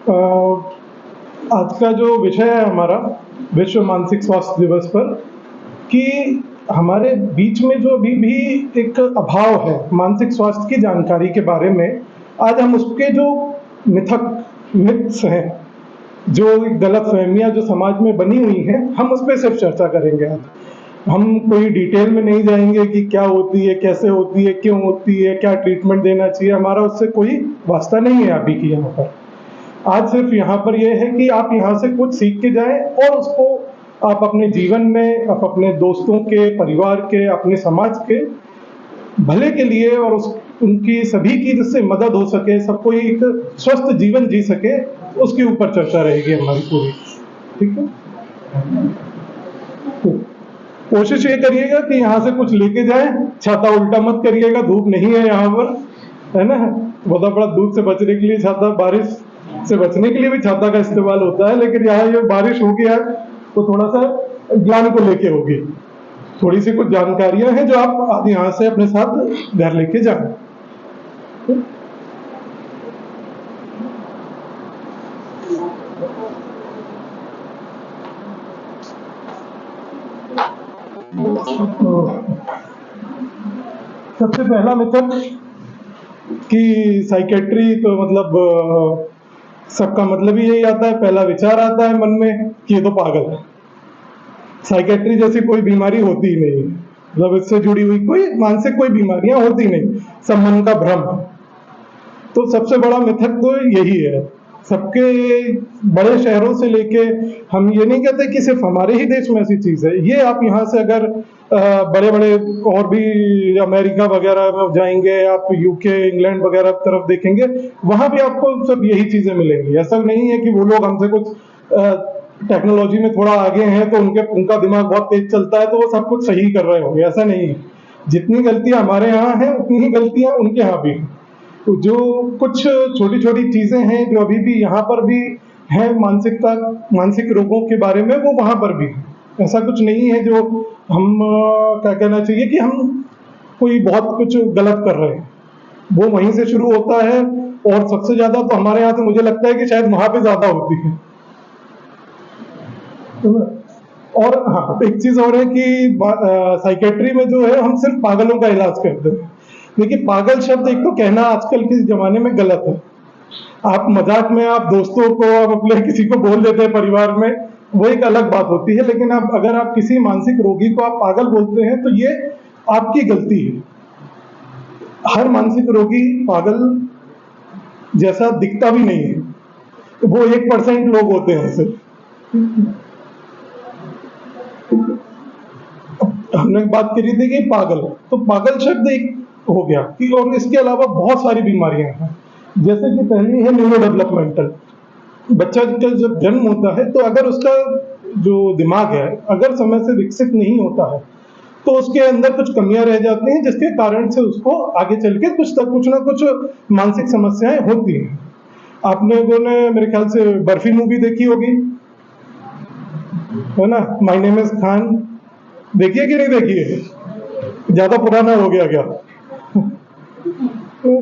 आज का जो विषय है हमारा विश्व मानसिक स्वास्थ्य दिवस पर, कि हमारे बीच में जो अभी भी एक अभाव है मानसिक स्वास्थ्य की जानकारी के बारे में, आज हम उसके जो मिथ्स हैं, जो गलतफहमियां जो समाज में बनी हुई हैं, हम उस पर सिर्फ चर्चा करेंगे। आज हम कोई डिटेल में नहीं जाएंगे कि क्या होती है, कैसे होती है, क्यों होती है, क्या ट्रीटमेंट देना चाहिए, हमारा उससे कोई वास्ता नहीं है अभी की यहाँ पर। आज सिर्फ यहाँ पर यह है कि आप यहाँ से कुछ सीख के जाएं और उसको आप अपने जीवन में, आप अपने दोस्तों के, परिवार के, अपने समाज के भले के लिए और उनकी सभी की जिससे मदद हो सके, सबको एक स्वस्थ जीवन जी सके, उसके ऊपर चर्चा रहेगी हमारी पूरी। ठीक है, कोशिश ये करिएगा कि यहाँ से कुछ लेके जाएं, छाता उल्टा मत करिएगा, धूप नहीं है यहाँ पर, है ना। बहुत बड़ा धूप से बचने के लिए छाता, बारिश से बचने के लिए भी छाता का इस्तेमाल होता है, लेकिन यहाँ ये बारिश होगी आज तो थोड़ा सा ज्ञान को लेके होगी, थोड़ी सी कुछ जानकारियां हैं जो आप आज यहाँ से अपने साथ घर लेके जाएं। सबसे पहला मिथक कि साइकेट्री तो मतलब सबका मतलब ही यही आता है, पहला विचार आता है मन में कि ये तो पागल है। साइकेट्री जैसी कोई बीमारी होती ही नहीं, मतलब इससे जुड़ी हुई कोई मानसिक कोई बीमारियां होती नहीं, सब मन का भ्रम है। तो सबसे बड़ा मिथक तो यही है। सबके बड़े शहरों से लेके, हम ये नहीं कहते कि सिर्फ हमारे ही देश में ऐसी चीज है, ये आप यहाँ से अगर बड़े बड़े और भी अमेरिका वगैरह में जाएंगे, आप यूके, इंग्लैंड वगैरह तरफ देखेंगे, वहां भी आपको सब यही चीजें मिलेंगी। ऐसा नहीं है कि वो लोग हमसे कुछ टेक्नोलॉजी में थोड़ा आगे हैं तो उनका दिमाग बहुत तेज चलता है तो वो सब कुछ सही कर रहे होंगे, ऐसा नहीं है। जितनी गलतियां हमारे यहाँ हैं उतनी ही गलतियां उनके यहाँ भी। तो जो कुछ छोटी छोटी चीजें हैं जो अभी भी यहाँ पर भी हैं, मानसिक रोगों के बारे में, वो वहां पर भी है। ऐसा कुछ नहीं है जो हम क्या कहना चाहिए कि हम कोई बहुत कुछ गलत कर रहे हैं, वो वहीं से शुरू होता है। और सबसे ज्यादा तो हमारे यहाँ से मुझे लगता है कि शायद वहां पे ज्यादा होती है। और हाँ, एक चीज और है कि साइकेट्री में जो है हम सिर्फ पागलों का इलाज करते हैं। देखिए, पागल शब्द एक तो कहना आजकल के जमाने में गलत है। आप मजाक में आप दोस्तों को, आप अपने किसी को बोल देते हैं परिवार में, वो एक अलग बात होती है, लेकिन आप अगर आप किसी मानसिक रोगी को आप पागल बोलते हैं तो ये आपकी गलती है। हर मानसिक रोगी पागल जैसा दिखता भी नहीं है, तो वो 1% लोग होते हैं सिर्फ। हमने बात करी थी कि पागल, तो पागल शब्द एक हो गया कि, और इसके अलावा बहुत सारी बीमारियां हैं। जैसे कि पहली है न्यूरो डेवलपमेंटल। बच्चा जब जन्म होता है तो अगर उसका जो दिमाग है अगर समय से विकसित नहीं होता है तो उसके अंदर कुछ कमियां रह जाती हैं, जिसके कारण से उसको आगे चल के कुछ ना कुछ मानसिक समस्याएं होती हैं। आपने मेरे ख्याल से बर्फी मूवी देखी होगी, है ना, माय नेम इज खान, देखिए कि नहीं देखिए? ज्यादा पुराना हो गया क्या?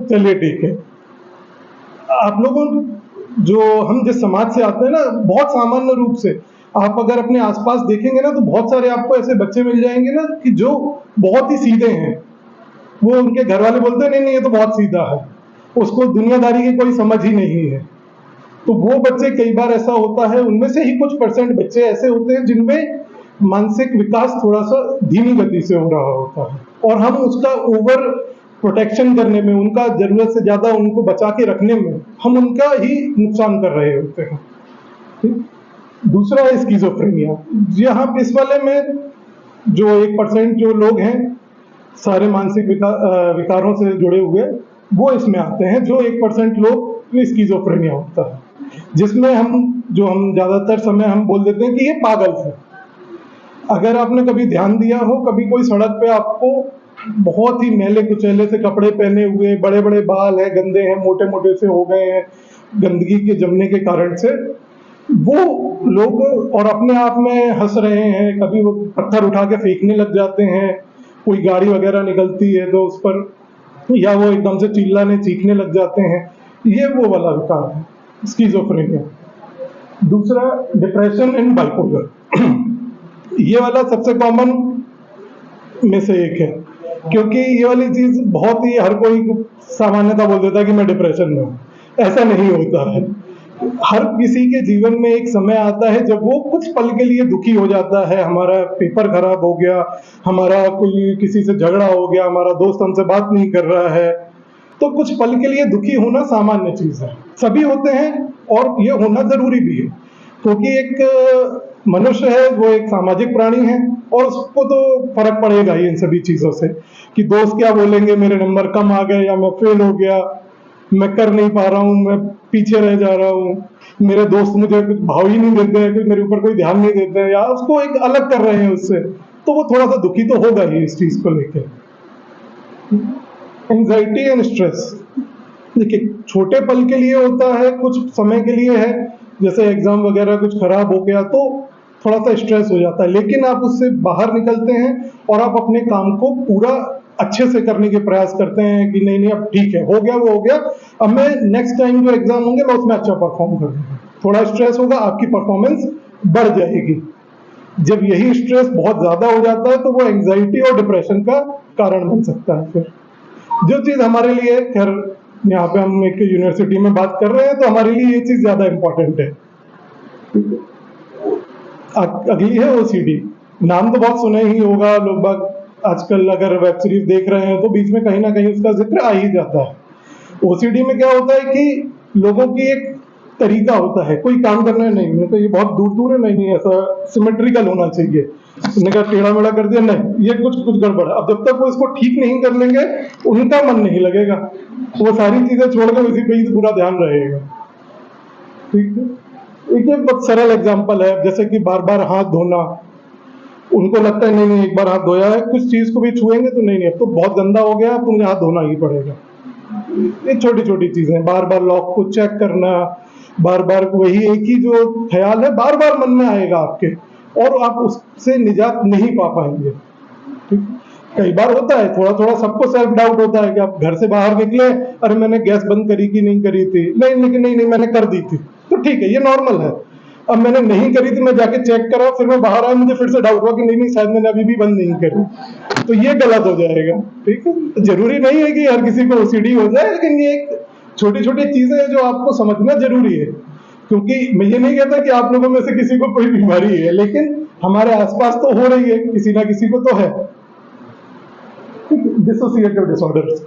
चलिए ठीक है। आप लोगों जो हम जिस समाज से आते हैं ना, बहुत सामान्य रूप से आप अगर अपने आसपास देखेंगे ना तो बहुत सारे आपको ऐसे बच्चे मिल जाएंगे ना कि जो बहुत ही सीधे हैं। वो उनके घर वाले बोलते हैं नहीं ये तो बहुत सीधा है, उसको दुनियादारी की कोई समझ ही नहीं है। तो वो बच्चे, कई बार ऐसा होता है, उनमें से ही कुछ % बच्चे ऐसे होते हैं जिनमें मानसिक विकास थोड़ा सा धीमी गति से हो रहा होता है, और हम उसका ओवर प्रोटेक्शन करने में, उनका जरूरत से ज्यादा उनको बचा के रखने में हम उनका ही नुकसान कर रहे होते हैं। दूसरा है स्किज़ोफ्रेनिया। यहाँ इस वाले में जो 1% जो लोग हैं सारे मानसिक विकारों से जुड़े हुए, वो इसमें आते हैं। जो 1% लोग स्किज़ोफ्रेनिया होता है, जिसमें हम ज्यादातर समय हम बोल देते हैं कि ये पागल है। अगर आपने कभी ध्यान दिया हो, कभी कोई सड़क पे आपको बहुत ही मैले कुचैले से कपड़े पहने हुए, बड़े बड़े बाल है, गंदे हैं, मोटे मोटे से हो गए हैं गंदगी के जमने के कारण से, वो लोग और अपने आप में हंस रहे हैं, कभी वो पत्थर उठा के फेंकने लग जाते हैं, कोई गाड़ी वगैरह निकलती है तो उस पर, या वो एकदम से चिल्लाने चीखने लग जाते हैं, ये वो वाला विकार है। स्किज़ोफ्रेनिया। दूसरा डिप्रेशन एंड बाइपोलर। ये वाला सबसे कॉमन में से एक है, क्योंकि ये वाली चीज़ बहुत ही हर कोई सामान्यतः बोल देता है कि मैं डिप्रेशन में हूँ। ऐसा नहीं होता है। हर किसी के जीवन में एक समय आता है जब वो कुछ पल के लिए दुखी हो जाता है। हमारा पेपर खराब हो गया, हमारा कोई किसी से झगड़ा हो गया, हमारा दोस्त हमसे बात नहीं कर रहा है, तो कुछ पल के लिए दुखी होना सामान्य चीज़ है, सभी होते हैं और ये होना ज़रूरी भी है, क्योंकि एक मनुष्य है, वो एक सामाजिक प्राणी है और उसको तो फ़र्क पड़ेगा ही इन सभी चीज़ों से, कि दोस्त क्या बोलेंगे, मेरे नंबर कम आ गए या मैं फेल हो गया, मैं कर नहीं पा रहा हूँ, मैं पीछे रह जा रहा हूँ, मेरे दोस्त मुझे कुछ भाव ही नहीं देते हैं, मेरे ऊपर कोई ध्यान नहीं देते हैं, या उसको एक अलग कर रहे हैं उससे, तो वो थोड़ा सा दुखी तो होगा ही इस चीज़ को लेकर। एंजाइटी एंड स्ट्रेस, देखिए छोटे पल के लिए होता है, कुछ समय के लिए है, जैसे एग्जाम वगैरह कुछ खराब हो गया तो थोड़ा सा स्ट्रेस हो जाता है, लेकिन आप उससे बाहर निकलते हैं और आप अपने काम को पूरा अच्छे से करने के प्रयास करते हैं कि नहीं नहीं अब ठीक है, हो गया वो हो गया, अब मैं नेक्स्ट टाइम जो एग्जाम होंगे मैं उसमें अच्छा परफॉर्म करूंगा। थोड़ा स्ट्रेस होगा, आपकी परफॉर्मेंस बढ़ जाएगी। जब यही स्ट्रेस बहुत ज्यादा हो जाता है तो वो एंजाइटी और डिप्रेशन का कारण बन सकता है। फिर जो चीज़ हमारे लिए, खैर यहाँ पे हम एक यूनिवर्सिटी में बात कर रहे हैं तो हमारे लिए ये चीज़ ज़्यादा इम्पोर्टेंट है। अगली है ओसीडी। नाम तो बहुत सुना ही होगा, लोग बाग आजकल अगर वेब सीरीज देख रहे हैं तो बीच में कहीं ना कहीं उसका जिक्र आ ही जाता है। ओसीडी में क्या होता है कि लोगों की एक तरीका होता है, कोई काम करना नहीं, मतलब ये बहुत दूर दूर है, नहीं ऐसा सिमेट्रिकल होना चाहिए, उसने कहा टेढ़ा मेढ़ा कर दिया, नहीं ये कुछ कुछ गड़बड़ है। अब जब तक वो इसको ठीक नहीं कर लेंगे उनका मन नहीं लगेगा, वो सारी चीजें छोड़कर उसी पे ही पूरा ध्यान रहेगा। ठीक है, एक बहुत सरल एग्जांपल है, जैसे कि बार बार हाथ धोना। उनको लगता है नहीं नहीं एक बार हाथ धोया है, कुछ चीज को भी छुएंगे तो नहीं नहीं अब तो बहुत गंदा हो गया, अब तो मुझे हाथ धोना ही पड़ेगा। ये छोटी छोटी चीजें, बार बार लॉक को चेक करना, बार बार वही एक ही जो ख्याल है बार बार मन में आएगा आपके, और आप उससे निजात नहीं पा पाएंगे। ठीक? कई बार होता है, थोड़ा थोड़ा सबको सेल्फ डाउट होता है कि आप घर से बाहर निकले, अरे मैंने गैस बंद करी कि नहीं करी थी, नहीं लेकिन नहीं नहीं मैंने कर दी थी, तो ठीक है ये नॉर्मल है। अब मैंने नहीं करी थी, मैं जाके चेक करा, फिर मैं बाहर आया, मुझे फिर से डाउट हुआ कि नहीं नहीं शायद मैंने अभी भी बंद नहीं करी, तो ये गलत हो जाएगा। ठीक है, जरूरी नहीं है कि हर किसी को ओसीडी हो जाए, लेकिन ये एक छोटी छोटी चीजें हैं जो आपको समझना जरूरी है, क्योंकि मैं ये नहीं कहता कि आप लोगों में से किसी को कोई बीमारी है, लेकिन हमारे आसपास तो हो रही है, किसी ना किसी को तो है। डिसोसिएटिव डिसऑर्डर्स,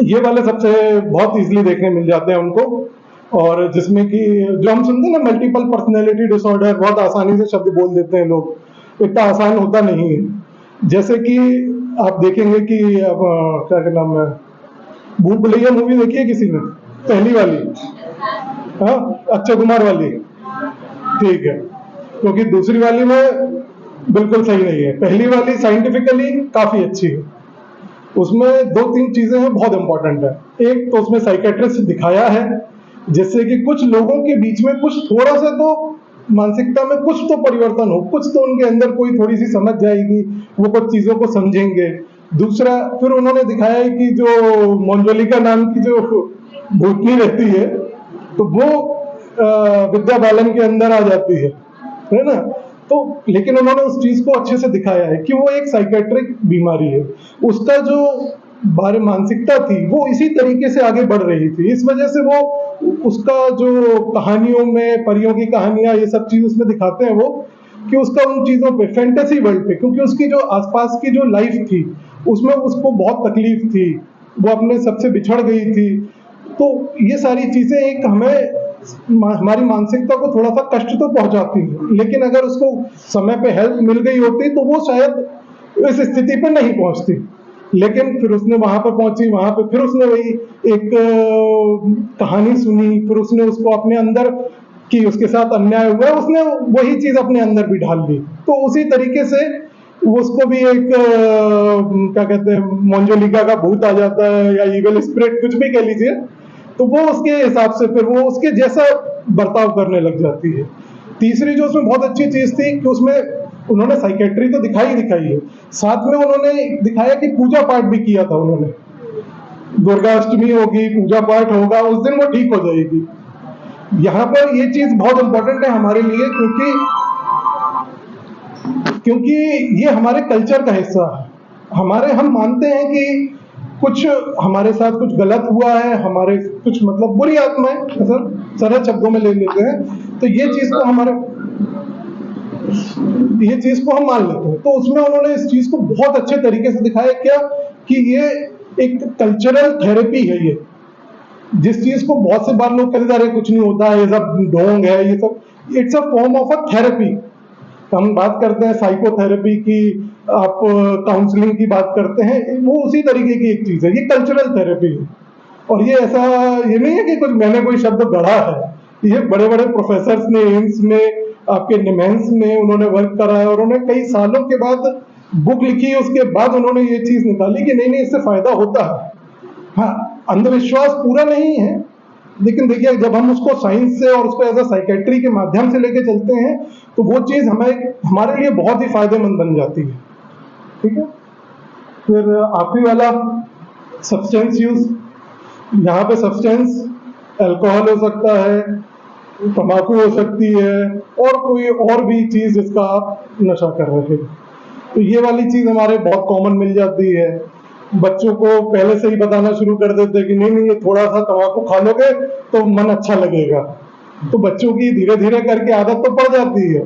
ये वाले सबसे बहुत इजीली देखने मिल जाते हैं उनको, और जिसमें कि जो हम सुनते हैं ना मल्टीपल पर्सनैलिटी डिसऑर्डर, बहुत आसानी से शब्द बोल देते हैं लोग, इतना आसान होता नहीं है। जैसे कि आप देखेंगे कि अब क्या नाम है, भूल भुलैया मूवी देखी है किसी ने, पहली वाली, हाँ अक्षय कुमार वाली, ठीक है, क्योंकि दूसरी वाली में बिल्कुल सही नहीं है, पहली वाली साइंटिफिकली काफी अच्छी है। उसमें दो तीन चीजें हैं बहुत इंपॉर्टेंट है। एक तो उसमें साइकेट्रिस्ट दिखाया है, जिससे कि कुछ लोगों के बीच में कुछ थोड़ा सा तो मानसिकता में कुछ तो परिवर्तन हो, कुछ तो उनके अंदर कोई थोड़ी सी समझ जाएगी, वो कुछ चीजों को समझेंगे। दूसरा फिर उन्होंने दिखाया है कि जो मोंजोलिका नाम की जो भूतनी रहती है, तो वो विद्या बालन के अंदर आ जाती है ना, तो लेकिन उन्होंने उस चीज को अच्छे से दिखाया है कि वो एक साइकेट्रिक बीमारी है, उसका जो बारे मानसिकता थी वो इसी तरीके से आगे बढ़ रही थी, इस वजह से वो उसका जो कहानियों में परियों की कहानियां ये सब चीज उसमें दिखाते हैं वो, कि उसका उन चीजों पे फैंटेसी वर्ल्ड पे, क्योंकि उसकी जो आसपास की जो लाइफ थी उसमें उसको बहुत तकलीफ थी, वो अपने सबसे बिछड़ गई थी, तो ये सारी चीजें एक हमें हमारी मानसिकता को थोड़ा सा कष्ट तो पहुंचाती है, लेकिन अगर उसको समय पे हेल्प मिल गई होती तो वो शायद इस स्थिति पे नहीं पहुंचती। लेकिन फिर उसने वहां पर पहुंची, वहां पे फिर उसने वही एक कहानी सुनी, फिर उसने उसको अपने अंदर कि उसके साथ अन्याय हुआ, उसने वही चीज अपने अंदर भी ढाल ली, तो उसी तरीके से उसको भी एक क्या कहते हैं मोंजोलिका का भूत आ जाता है, या इविल स्पिरिट कुछ भी कह लीजिए, तो वो उसके हिसाब से फिर वो उसके जैसा बर्ताव करने लग जाती है। तीसरी जो उसमें बहुत अच्छी चीज थी कि उसमें उन्होंने साइकेट्री तो दिखाई है, साथ में उन्होंने दिखाया कि पूजा पाठ भी किया था उन्होंने, दुर्गा अष्टमी होगी, पूजा पाठ होगा, उस दिन वो ठीक हो जाएगी। यहाँ पर ये चीज़ बहुत इम्पोर्टेंट है हमारे लिए, क्योंकि ये हमारे कल्चर का हिस्सा है। हम मानते हैं कि कुछ हमारे साथ कुछ गलत हुआ है, हमारे कुछ मतलब बुरी आत्माएं, ऐसा सरल शब्दों में ले लेते हैं, तो ये चीज को हम मान लेते हैं। तो उसमें उन्होंने इस चीज को बहुत अच्छे तरीके से दिखाया क्या, कि ये एक कल्चरल थेरेपी है। ये जिस चीज को बहुत से बार लोग कहते हैं अरे कुछ नहीं होता है, ये सब ढोंग है, ये सब, it's a form of a therapy. हम बात करते हैं साइकोथेरेपी की, आप काउंसलिंग की बात करते हैं, वो उसी तरीके की एक चीज है, ये कल्चरल थेरेपी है। और ये नहीं है कि कुछ मैंने कोई शब्द गढ़ा है, ये बड़े बड़े प्रोफेसर ने एम्स में, आपके निमेंस में उन्होंने वर्क करा है, और उन्होंने कई सालों के बाद बुक लिखी, उसके बाद उन्होंने ये चीज निकाली कि नहीं नहीं, इससे फायदा होता है। हाँ, अंधविश्वास पूरा नहीं है, लेकिन देखिए जब हम उसको साइंस से और उसको एज अ साइकेट्री के माध्यम से लेके चलते हैं, तो वो चीज हमारे लिए बहुत ही फायदेमंद बन जाती है। ठीक है, फिर आखिरी वाला, सब्सटेंस यूज। यहाँ पे सब्सटेंस अल्कोहल हो सकता है, तम्बाकू हो सकती है, और कोई और भी चीज जिसका आप नशा कर रहे हैं। तो ये वाली चीज हमारे बहुत कॉमन मिल जाती है। बच्चों को पहले से ही बताना शुरू कर देते हैं कि नहीं नहीं, ये थोड़ा सा तम्बाकू खा लोगे तो मन अच्छा लगेगा। तो बच्चों की धीरे धीरे करके आदत तो पड़ जाती है।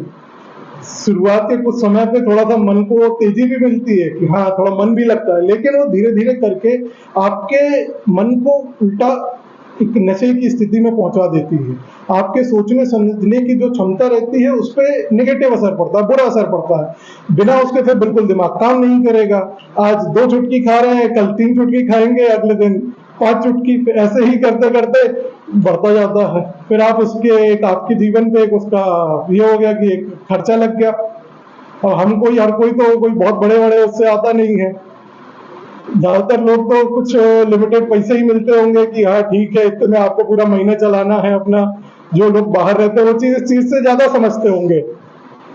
शुरुआत के कुछ समय पे थोड़ा सा मन को तेजी भी मिलती है कि हाँ थोड़ा मन भी लगता है, लेकिन वो धीरे धीरे करके आपके मन को उल्टा एक नशे की स्थिति में पहुंचा देती है। आपके सोचने समझने की जो क्षमता रहती है उस पर नेगेटिव असर पड़ता है, बुरा असर पड़ता है। बिना उसके फिर बिल्कुल दिमाग काम नहीं करेगा। आज 2 चुटकी खा रहे हैं, कल 3 चुटकी खाएंगे, अगले दिन 5 चुटकी, ऐसे ही करते करते बढ़ता जाता है। फिर आप उसके एक आपके जीवन पे एक उसका ये हो गया कि एक खर्चा लग गया। और हर कोई तो कोई बहुत बड़े बड़े उससे आता नहीं है। ज्यादातर लोग तो कुछ लिमिटेड पैसे ही मिलते होंगे कि हाँ ठीक है, इतने आपको पूरा महीना चलाना है अपना। जो लोग बाहर रहते हैं वो इस चीज से ज्यादा समझते होंगे।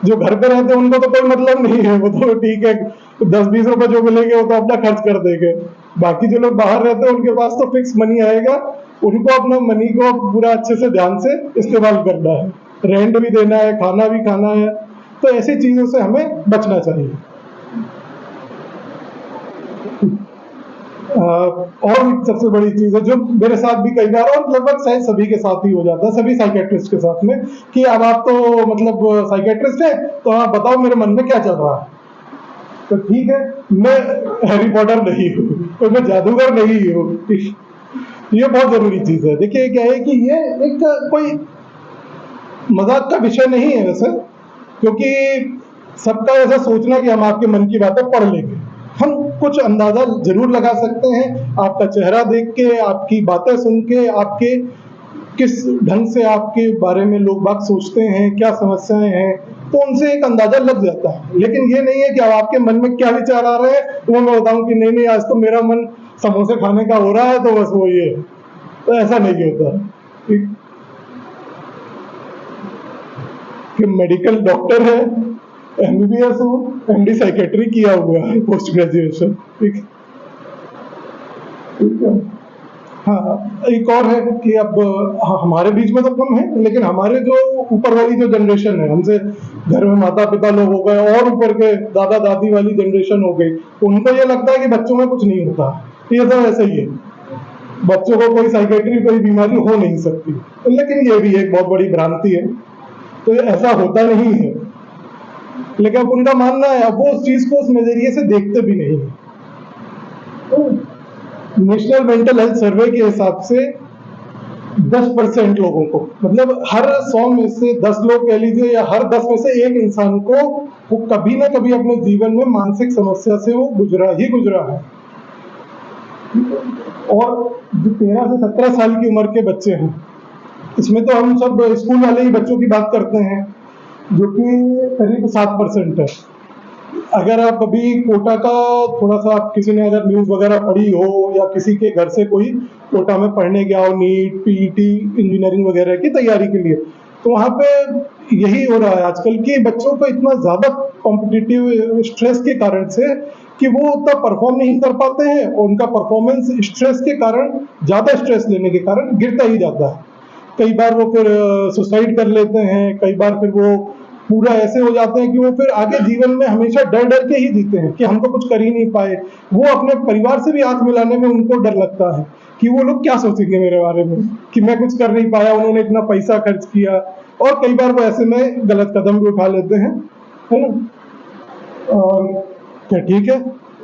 जो घर पे रहते हैं उनको तो कोई मतलब नहीं है, वो तो ठीक है, 10-20 रुपए जो मिलेंगे वो तो अपना खर्च कर देंगे। बाकी जो लोग बाहर रहते हैं उनके पास तो फिक्स मनी आएगा, उनको अपना मनी को पूरा अच्छे से ध्यान से इस्तेमाल करना है, रेंट भी देना है, खाना भी खाना है। तो ऐसी चीजों से हमें बचना चाहिए। और सबसे बड़ी चीज है जो मेरे साथ भी कई बार, और लगभग शायद सभी के साथ ही हो जाता है, सभी साइकेट्रिस्ट के साथ में, कि अब आप तो मतलब साइकेट्रिस्ट है, तो आप बताओ मेरे मन में क्या चल रहा है। तो ठीक है, मैं हैरी पॉटर नहीं हूँ, तो मैं जादूगर नहीं हूँ। ये बहुत जरूरी चीज है। देखिए क्या है कि ये एक कोई मजाक का विषय नहीं है वैसे, क्योंकि सबका ऐसा सोचना कि हम आपके मन की बातें पढ़ लेंगे। हम कुछ अंदाजा जरूर लगा सकते हैं, आपका चेहरा देख के, आपकी बातें सुन के, आपके किस ढंग से आपके बारे में लोग बात सोचते हैं, क्या समस्याएं हैं, तो उनसे एक अंदाजा लग जाता है। लेकिन ये नहीं है कि अब आपके मन में क्या विचार आ रहे हैं तो मैं बताऊं कि नहीं नहीं, आज तो मेरा मन समोसे खाने का हो रहा है, तो बस वो ये है। तो ऐसा नहीं होता। ठीक, कि मेडिकल डॉक्टर है, एमबीबीएस हूँ, एमडी साइकेट्री किया हुआ है, पोस्ट ग्रेजुएशन। ठीक ठीक है। हाँ, एक और है कि अब हमारे बीच में तो कम है, लेकिन हमारे जो ऊपर वाली जो जनरेशन है, हमसे घर में माता पिता लोग हो गए और ऊपर के दादा दादी वाली जनरेशन हो गई, उनको ये लगता है कि बच्चों में कुछ नहीं होता। ये सब ऐसे ही है, बच्चों को कोई साइकेट्री कोई बीमारी हो नहीं सकती। लेकिन ये भी एक बहुत बड़ी भ्रांति है, तो ऐसा होता नहीं है। लेकिन अब उनका मानना है, अब वो उस चीज को उस नजरिए से देखते भी नहीं है। तो नेशनल मेंटल हेल्थ सर्वे के हिसाब से 10% लोगों को, मतलब हर 100 में से 10 लोग कह लीजिए, या हर 10 में से एक इंसान को वो कभी ना कभी अपने जीवन में मानसिक समस्या से वो गुजरा है। और जो 13 से 17 साल की उम्र के बच्चे हैं, इसमें तो हम सब स्कूल वाले ही बच्चों की बात करते हैं, जो कि करीब 7% है। अगर आप अभी कोटा का थोड़ा सा, किसी ने अगर न्यूज वगैरह पढ़ी हो, या किसी के घर से कोई कोटा में पढ़ने गया हो, नीट पीईटी इंजीनियरिंग वगैरह की तैयारी के लिए, तो वहाँ पे यही हो रहा है आजकल कि बच्चों को इतना ज्यादा कॉम्पिटिटिव स्ट्रेस के कारण से कि वो उतना परफॉर्म नहीं कर पाते हैं, और उनका परफॉर्मेंस स्ट्रेस के कारण, ज्यादा स्ट्रेस लेने के कारण गिरता ही जाता है। कई बार वो फिर सुसाइड कर लेते हैं, कई बार फिर वो पूरा ऐसे हो जाते हैं कि वो फिर आगे जीवन में हमेशा डर डर के ही जीते हैं कि हम तो कुछ कर ही नहीं पाए। वो अपने परिवार से भी हाथ मिलाने में उनको डर लगता है कि वो लोग क्या सोचेंगे मेरे बारे में, कि मैं कुछ कर नहीं पाया, उन्होंने इतना पैसा खर्च किया। और कई बार वो ऐसे में गलत कदम भी उठा लेते हैं, है ना। और क्या ठीक है,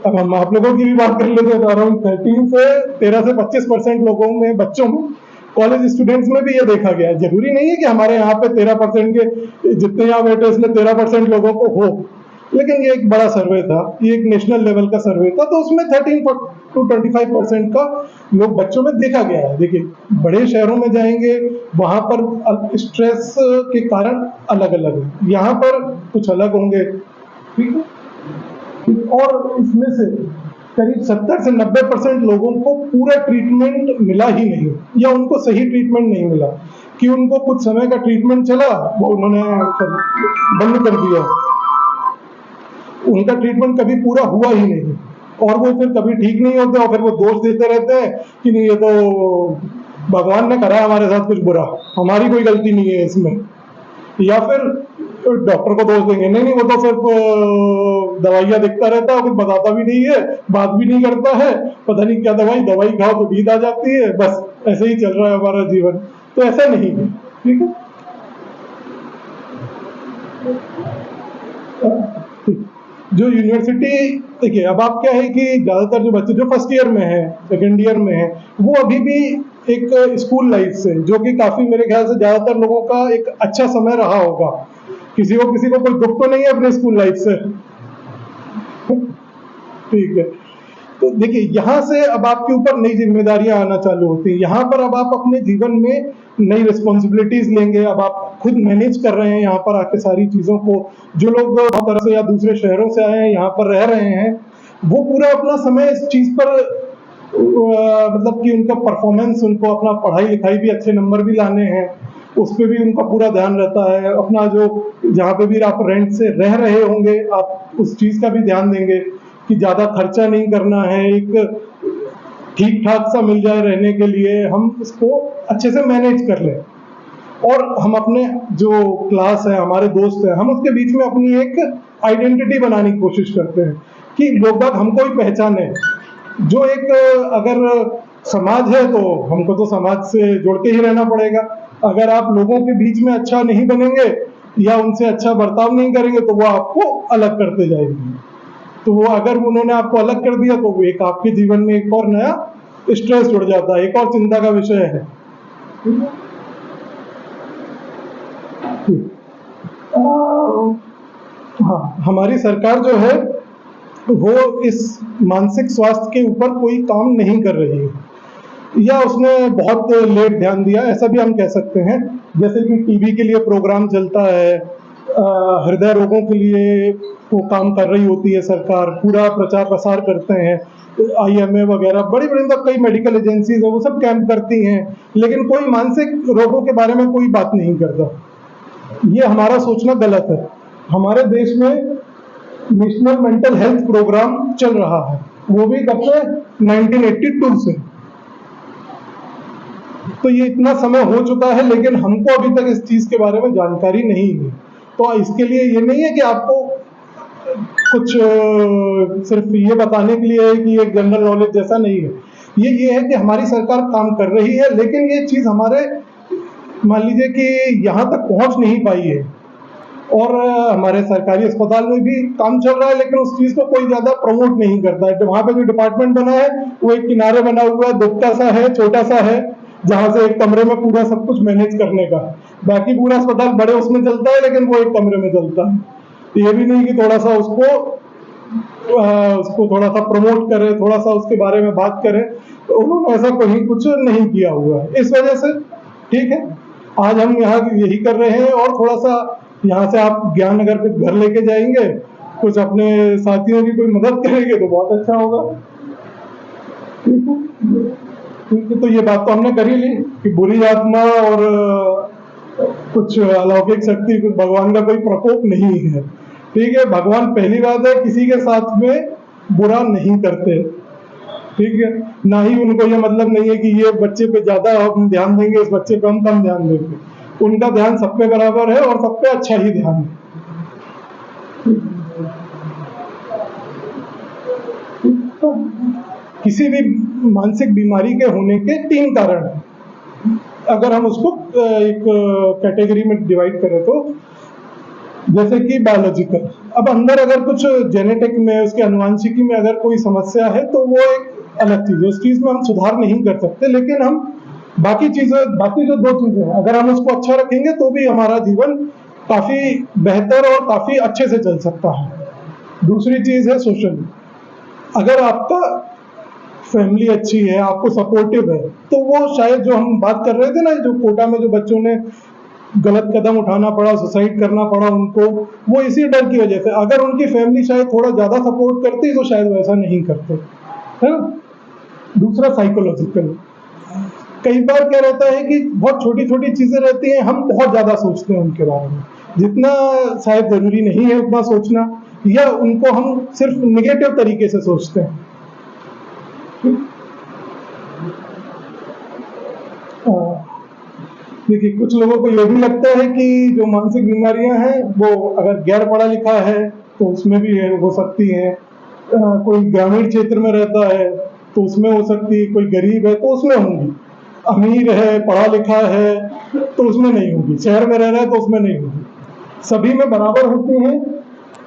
अब हम आप लोगों की भी बात कर लेते हैं तो अराउंड 13 से 25% लोगों में, बच्चों में, कॉलेज स्टूडेंट्स में भी ये देखा गया है। जरूरी नहीं है कि हमारे यहाँ पे 13% के जितने यहाँ बैठे इसमें 13% लोगों को हो, लेकिन ये एक बड़ा सर्वे था, ये एक नेशनल लेवल का सर्वे था, तो उसमें 13 to 25% का लोग बच्चों में देखा गया है। देखिए, बड़े शहरों में जाएंगे वहां पर स्ट्रेस के कारण अलग अलग है, यहाँ पर कुछ अलग होंगे, ठीक है। और इसमें से करीब 70 से 90% लोगों को पूरा ट्रीटमेंट मिला ही नहीं, या उनको सही ट्रीटमेंट नहीं मिला, कि उनको कुछ समय का ट्रीटमेंट चला, वो उन्होंने बंद कर दिया, उनका ट्रीटमेंट कभी पूरा हुआ ही नहीं, और वो फिर कभी ठीक नहीं होते, और फिर वो दोष देते रहते हैं कि नहीं, ये तो भगवान ने करा हमारे साथ कुछ बुरा, हमारी कोई गलती नहीं है इसमें। या फिर डॉक्टर को दोष देंगे, नहीं नहीं वो तो सिर्फ दवाइयाँ दिखता रहता है, कुछ बताता भी नहीं है, बात भी नहीं करता है, पता नहीं क्या दवाई खाओ तो नींद आ जाती है, बस ऐसे ही चल रहा है हमारा जीवन। तो ऐसा नहीं है, ठीक है। जो यूनिवर्सिटी, देखिए अब आप क्या है कि ज्यादातर जो बच्चे जो फर्स्ट ईयर में है, सेकेंड ईयर में है, वो अभी भी एक स्कूल लाइफ से, जो कि काफी मेरे ख्याल से ज्यादातर लोगों का एक अच्छा समय रहा होगा, किसी को कोई दुख तो नहीं है अपने स्कूल लाइफ से, ठीक है। तो देखिए, यहाँ से अब आपके ऊपर नई जिम्मेदारियां आना चालू होती हैं, यहाँ पर अब आप अपने जीवन में नई रिस्पॉन्सिबिलिटीज लेंगे, अब आप खुद मैनेज कर रहे हैं यहाँ पर आके सारी चीजों को। जो लोग तरह से या दूसरे शहरों से आए हैं, यहाँ पर रह रहे हैं, वो पूरा अपना समय इस चीज पर मतलब कि उनका परफॉर्मेंस, उनको अपना पढ़ाई लिखाई भी, अच्छे नंबर भी लाने हैं, उस पर भी उनका पूरा ध्यान रहता है। अपना जो जहाँ पे भी आप रेंट से रह रहे होंगे, आप उस चीज का भी ध्यान देंगे कि ज्यादा खर्चा नहीं करना है, एक ठीक ठाक सा मिल जाए रहने के लिए, हम उसको अच्छे से मैनेज कर लें। और हम अपने जो क्लास है, हमारे दोस्त हैं, हम उसके बीच में अपनी एक आइडेंटिटी बनाने की कोशिश करते हैं कि लोग बाग हमको ही पहचाने। जो एक अगर समाज है तो हमको तो समाज से जुड़ के ही रहना पड़ेगा। अगर आप लोगों के बीच में अच्छा नहीं बनेंगे या उनसे अच्छा बर्ताव नहीं करेंगे तो वो आपको अलग करते जाएंगे। तो वो अगर उन्होंने आपको अलग कर दिया तो वो एक आपके जीवन में एक और नया स्ट्रेस जुड़ जाता है, एक और चिंता का विषय है। हाँ, हमारी सरकार जो है वो इस मानसिक स्वास्थ्य के ऊपर कोई काम नहीं कर रही है, या उसने बहुत लेट ध्यान दिया, ऐसा भी हम कह सकते हैं। जैसे कि टीबी के लिए प्रोग्राम चलता है, हृदय रोगों के लिए वो काम कर रही होती है सरकार, पूरा प्रचार प्रसार करते हैं, IMA वगैरह बड़ी बड़ी मतलब कई मेडिकल एजेंसीज है, वो सब कैंप करती हैं, लेकिन कोई मानसिक रोगों के बारे में कोई बात नहीं करता। ये हमारा सोचना गलत है। हमारे देश में नेशनल मेंटल हेल्थ प्रोग्राम चल रहा है, वो भी कब से, 1982 से। तो ये इतना समय हो चुका है, लेकिन हमको अभी तक इस चीज के बारे में जानकारी नहीं है। तो इसके लिए ये नहीं है कि आपको कुछ सिर्फ ये बताने के लिए है कि ये जनरल नॉलेज जैसा नहीं है। ये है कि हमारी सरकार काम कर रही है, लेकिन ये चीज हमारे, मान लीजिए कि यहाँ तक पहुंच नहीं पाई है। और हमारे सरकारी अस्पताल में भी काम चल रहा है, लेकिन उस चीज को कोई ज्यादा प्रमोट नहीं करता है। वहां पे जो डिपार्टमेंट बना है वो एक किनारे बना हुआ है, दुबका सा है, छोटा सा है, जहां से एक कमरे में पूरा सब कुछ मैनेज करने का। बाकी पूरा अस्पताल बड़े उसमें चलता है, लेकिन वो एक कमरे में चलता है। ये भी नहीं कि थोड़ा सा उसको थोड़ा सा प्रमोट करे, थोड़ा सा उसके बारे में बात करे, तो उन्होंने ऐसा कहीं कुछ नहीं किया हुआ है। इस वजह से ठीक है, आज हम यहाँ यही कर रहे हैं। और थोड़ा सा यहाँ से आप ज्ञान अगर कुछ घर लेके जाएंगे, कुछ अपने साथियों की कोई मदद करेंगे तो बहुत अच्छा होगा। ठीक है, तो ये बात तो हमने कर ही ली कि बुरी आत्मा और कुछ अलौकिक शक्ति, कुछ भगवान का कोई प्रकोप नहीं है। ठीक है, भगवान पहली बात है किसी के साथ में बुरा नहीं करते। ठीक है। ना ही उनको ये मतलब नहीं है कि ये बच्चे पे ज्यादा हम ध्यान देंगे, इस बच्चे पे हम कम ध्यान देंगे। उनका ध्यान सब पे बराबर है और सब पे अच्छा ही ध्यान है। तो किसी भी मानसिक बीमारी के होने के 3 कारण हैं। अगर हम उसको एक कैटेगरी में डिवाइड करें तो जैसे कि बायोलॉजिकल, अब अंदर अगर कुछ जेनेटिक में, उसके अनुवांशिकी में अगर कोई समस्या है तो वो एक अलग चीज है, उस चीज में हम सुधार नहीं कर सकते। लेकिन हम बाकी चीजें, बाकी जो 2 चीजें हैं, अगर हम उसको अच्छा रखेंगे तो भी हमारा जीवन काफी बेहतर और काफी अच्छे से चल सकता है। दूसरी चीज है सोशल। अगर आपका फैमिली अच्छी है, आपको सपोर्टिव है, तो वो शायद जो हम बात कर रहे थे ना, जो कोटा में जो बच्चों ने गलत कदम उठाना पड़ा, सुसाइड करना पड़ा उनको, वो इसी डर की वजह से। अगर उनकी फैमिली शायद थोड़ा ज्यादा सपोर्ट करती तो शायद वैसा नहीं करते, है ना। दूसरा साइकोलॉजिकल, कई बार क्या रहता है कि बहुत छोटी छोटी चीजें रहती हैं, हम बहुत ज्यादा सोचते हैं उनके बारे में, जितना शायद जरूरी नहीं है उतना सोचना, या उनको हम सिर्फ निगेटिव तरीके से सोचते हैं। देखिए, कुछ लोगों को ये भी लगता है कि जो मानसिक बीमारियां हैं वो अगर गैर पढ़ा लिखा है तो उसमें भी हो सकती है, कोई ग्रामीण क्षेत्र में रहता है तो उसमें हो सकती है, कोई गरीब है तो उसमें होंगी, अमीर है, पढ़ा लिखा है तो उसमें नहीं होगी, शहर में रह रहा है तो उसमें नहीं होगी, सभी में बराबर होती हैं।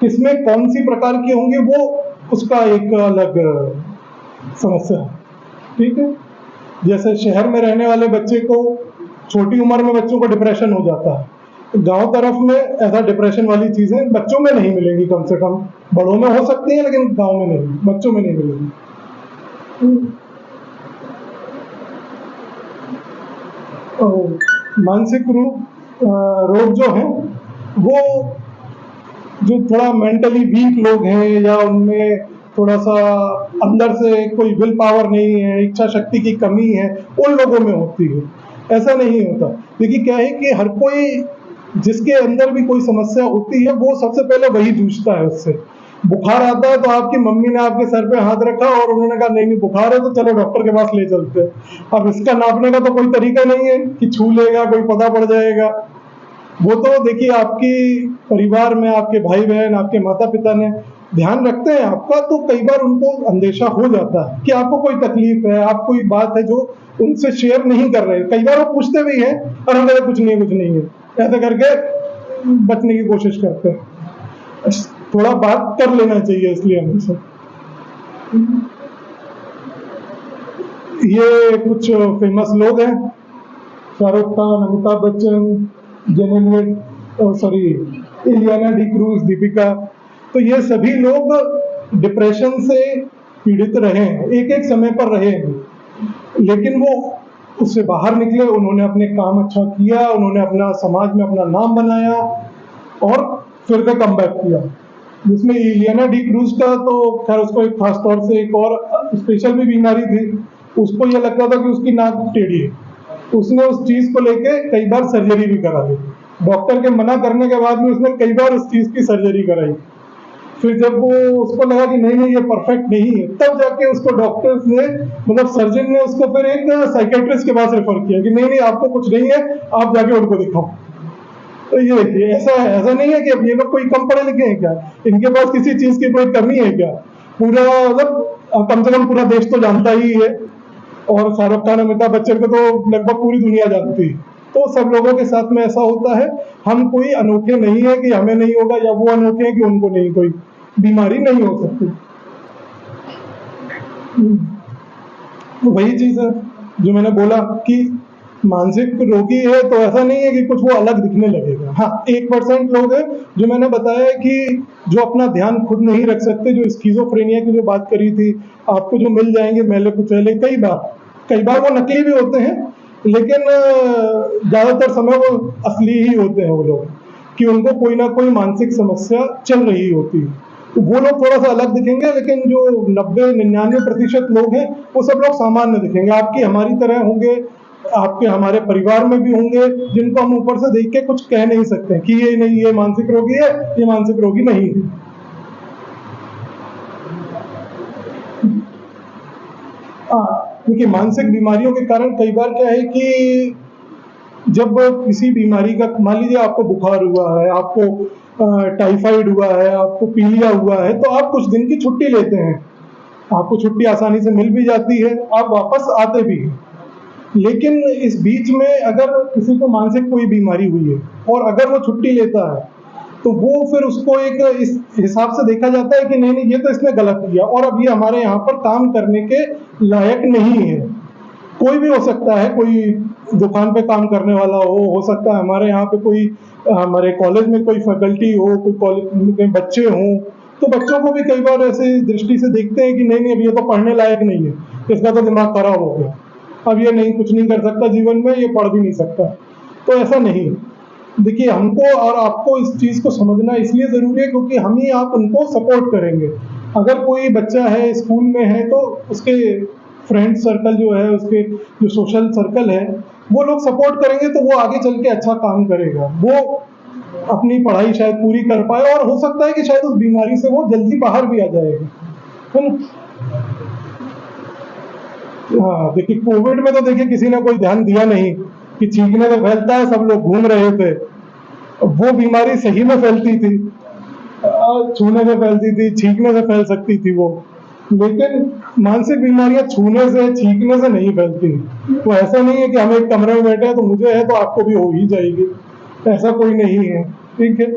किसमें कौन सी प्रकार की होंगी वो उसका एक अलग समस्या है, ठीक है। जैसे शहर में रहने वाले बच्चे को छोटी उम्र में बच्चों को डिप्रेशन हो जाता है, तो गांव तरफ में ऐसा डिप्रेशन वाली चीजें बच्चों में नहीं मिलेंगी, कम से कम बड़ों में हो सकती हैं लेकिन गांव में नहीं, बच्चों में नहीं मिलेगी। तो मानसिक रोग जो है वो, जो थोड़ा मेंटली वीक लोग हैं या उनमें थोड़ा सा अंदर से कोई विल पावर नहीं है, इच्छा शक्ति की कमी है, उन लोगों में होती है, ऐसा नहीं होता। देखिए क्या है कि हर कोई, जिसके अंदर भी कोई समस्या होती है वो सबसे पहले वही जूझता है उससे। बुखार आता है तो आपकी मम्मी ने आपके सर पे हाथ रखा और उन्होंने कहा नहीं नहीं बुखार है तो चलो डॉक्टर के पास ले चलते हैं। अब इसका नापने का तो कोई तरीका नहीं है कि छू लेगा कोई पता पड़ जाएगा, वो तो देखिए आपकी परिवार में आपके भाई बहन, आपके माता पिता ने ध्यान रखते हैं आपका, तो कई बार उनको अंदेशा हो जाता है कि आपको कोई तकलीफ है, आप कोई बात है जो उनसे शेयर नहीं कर रहे। कई बार वो पूछते भी हैं और हम कहते कुछ नहीं है, ऐसा करके बचने की कोशिश करते हैं। थोड़ा बात कर लेना चाहिए इसलिए हमेशा। ये कुछ फेमस लोग हैं, Shahrukh Khan, Amitabh Bachchan, sorry Ileana D cruise, Deepika, तो ये सभी लोग डिप्रेशन से पीड़ित रहे हैं, एक एक समय पर रहे हैं, लेकिन वो उससे बाहर निकले, उन्होंने अपने काम अच्छा किया, उन्होंने अपना समाज में अपना नाम बनाया और फिर से कम बैक किया। जिसमें इलियाना डी क्रूज का तो खैर उसको एक खास तौर से एक और स्पेशल भी बीमारी थी, उसको ये लगता था कि उसकी नाक टेढ़ी है, तो उसने उस चीज को लेके कई बार सर्जरी भी करा ली, डॉक्टर के मना करने के बाद भी उसने कई बार उस चीज की सर्जरी कराई। फिर जब वो उसको लगा कि नहीं नहीं ये परफेक्ट नहीं है, तब जाके उसको डॉक्टर्स ने, मतलब सर्जन ने उसको फिर एक साइकेट्रिस्ट के पास रेफर किया कि नहीं नहीं आपको कुछ नहीं है, आप जाके उनको दिखाओ। तो ये देखिए, ऐसा नहीं है कि अब ये लोग कोई कम पढ़े लिखे हैं क्या, इनके पास किसी चीज की कोई कमी है क्या, पूरा मतलब कम से कम पूरा देश तो जानता ही है, और शाहरुख खान, अमिताभ बच्चन को तो लगभग पूरी दुनिया जानती है। तो सब लोगों के साथ में ऐसा होता है, हम कोई अनोखे नहीं है कि हमें नहीं होगा, या वो अनोखे हैं कि उनको नहीं, कोई बीमारी नहीं हो सकती। तो वही चीज है जो मैंने बोला कि मानसिक रोगी है तो ऐसा नहीं है कि कुछ वो अलग दिखने लगेगा। हाँ, 1% लोग हैं जो मैंने बताया है कि जो अपना ध्यान खुद नहीं रख सकते, जो स्किज़ोफ्रेनिया की जो बात करी थी, आपको जो मिल जाएंगे मैले कुचैले, कई बार वो नकली भी होते हैं, लेकिन ज्यादातर समय वो असली ही होते हैं वो लोग, कि उनको कोई ना कोई मानसिक समस्या चल रही होती है। तो वो लोग थोड़ा सा अलग दिखेंगे, लेकिन जो 90-99% लोग हैं वो सब लोग सामान्य दिखेंगे, आपकी हमारी तरह होंगे, आपके हमारे परिवार में भी होंगे, जिनको हम ऊपर से देख के कुछ कह नहीं सकते कि ये नहीं, ये मानसिक रोगी है, ये मानसिक रोगी नहीं है। देखिए मानसिक बीमारियों के कारण कई बार क्या है कि जब किसी बीमारी का, मान लीजिए आपको बुखार हुआ है, आपको टाइफाइड हुआ है, आपको पीलिया हुआ है, तो आप कुछ दिन की छुट्टी लेते हैं, आपको छुट्टी आसानी से मिल भी जाती है, आप वापस आते भी हैं। लेकिन इस बीच में अगर किसी को मानसिक कोई बीमारी हुई है और अगर वो छुट्टी लेता है, तो वो फिर उसको एक इस हिसाब से देखा जाता है कि नहीं नहीं, ये तो इसने गलत किया और अब ये हमारे यहाँ पर काम करने के लायक नहीं है। कोई भी हो सकता है, कोई दुकान पे काम करने वाला हो सकता है हमारे यहाँ पे कोई, हमारे कॉलेज में कोई फैकल्टी हो, कोई कॉलेज में कोई बच्चे हों, तो बच्चों को भी कई बार ऐसे दृष्टि से देखते हैं कि नहीं नहीं, अब ये तो पढ़ने लायक नहीं है, इसका तो दिमाग खराब हो गया, अब ये नहीं, कुछ नहीं कर सकता जीवन में, ये पढ़ भी नहीं सकता। तो ऐसा नहीं। देखिए हमको और आपको इस चीज़ को समझना इसलिए ज़रूरी है क्योंकि हम ही आप उनको सपोर्ट करेंगे। अगर कोई बच्चा है स्कूल में है तो उसके फ्रेंड सर्कल जो है, उसके जो सोशल सर्कल है, वो लोग सपोर्ट करेंगे तो वो आगे चल के अच्छा काम करेगा, वो अपनी पढ़ाई शायद पूरी कर पाए और हो सकता है कि शायद उस बीमारी से वो जल्दी बाहर भी आ जाएगा, है ना। हाँ, देखिए कोविड में तो देखिए किसी ने कोई ध्यान दिया नहीं कि छींकने से फैलता है, सब लोग घूम रहे थे, वो बीमारी सही में फैलती थी, छूने से फैलती थी, छींकने से फैल सकती थी वो, लेकिन मानसिक बीमारियां छूने से, छींकने से नहीं फैलती। वो ऐसा नहीं है कि हम एक कमरे में बैठे हैं तो मुझे है तो आपको भी हो ही जाएगी, ऐसा कोई नहीं है, ठीक है।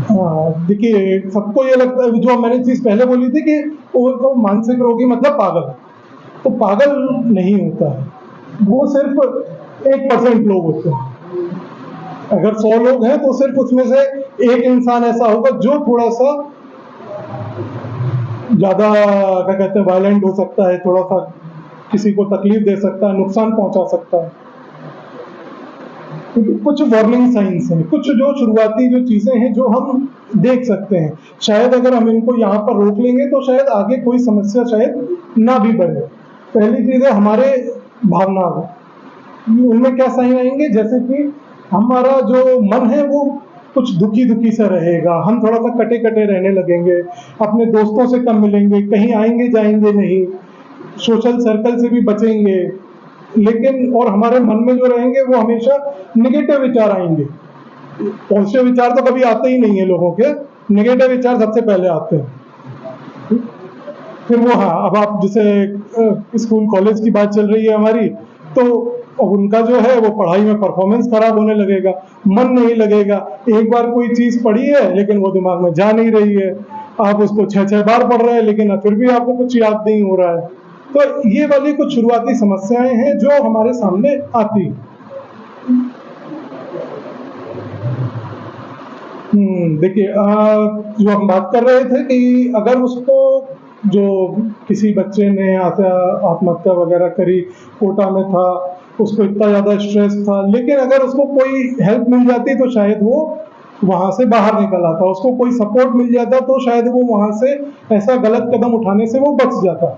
हाँ, देखिए सबको ये लगता है, जो मैंने चीज पहले बोली थी कि वो तो मानसिक रोगी मतलब पागल, तो पागल नहीं होता है, वो सिर्फ 1% लोग होते हैं। अगर 100 लोग हैं तो सिर्फ उसमें से एक इंसान ऐसा होगा जो थोड़ा सा ज्यादा, क्या कहते हैं, वायलेंट हो सकता है, थोड़ा सा किसी को तकलीफ दे सकता है, नुकसान पहुंचा सकता है। कुछ वार्निंग साइंस हैं, कुछ जो शुरुआती जो चीजें हैं जो हम देख सकते हैं, शायद अगर हम इनको यहाँ पर रोक लेंगे तो शायद आगे कोई समस्या शायद ना भी बढ़े। पहली चीज है हमारे भावना, उनमें क्या साइन आएंगे, जैसे कि हमारा जो मन है वो कुछ दुखी दुखी सा रहेगा, हम थोड़ा सा कटे कटे रहने लगेंगे, अपने दोस्तों से कम मिलेंगे, कहीं आएंगे जाएंगे नहीं, सोशल सर्कल से भी बचेंगे, लेकिन और हमारे मन में जो रहेंगे वो हमेशा निगेटिव विचार आएंगे। पॉजिटिव विचार तो कभी आते ही नहीं है लोगों के, निगेटिव विचार सबसे पहले आते हैं। फिर वो, हाँ, अब आप जैसे स्कूल कॉलेज की बात चल रही है हमारी, तो अब उनका जो है वो पढ़ाई में परफॉर्मेंस खराब होने लगेगा, मन नहीं लगेगा, एक बार कोई चीज पढ़ी है लेकिन वो दिमाग में जा नहीं रही है, आप उसको 6-6 बार पढ़ रहे हैं लेकिन फिर भी आपको कुछ याद नहीं हो रहा है। तो ये वाली कुछ शुरुआती समस्याएं हैं जो हमारे सामने आती हैं। देखिए जो हम बात कर रहे थे कि अगर उसको, जो किसी बच्चे ने आत्महत्या वगैरह करी, कोटा में था, उसको इतना ज़्यादा स्ट्रेस था, लेकिन अगर उसको कोई हेल्प मिल जाती तो शायद वो वहाँ से बाहर निकल आता, उसको कोई सपोर्ट मिल जाता तो शायद वो वहाँ से ऐसा गलत कदम उठाने से वो बच जाता।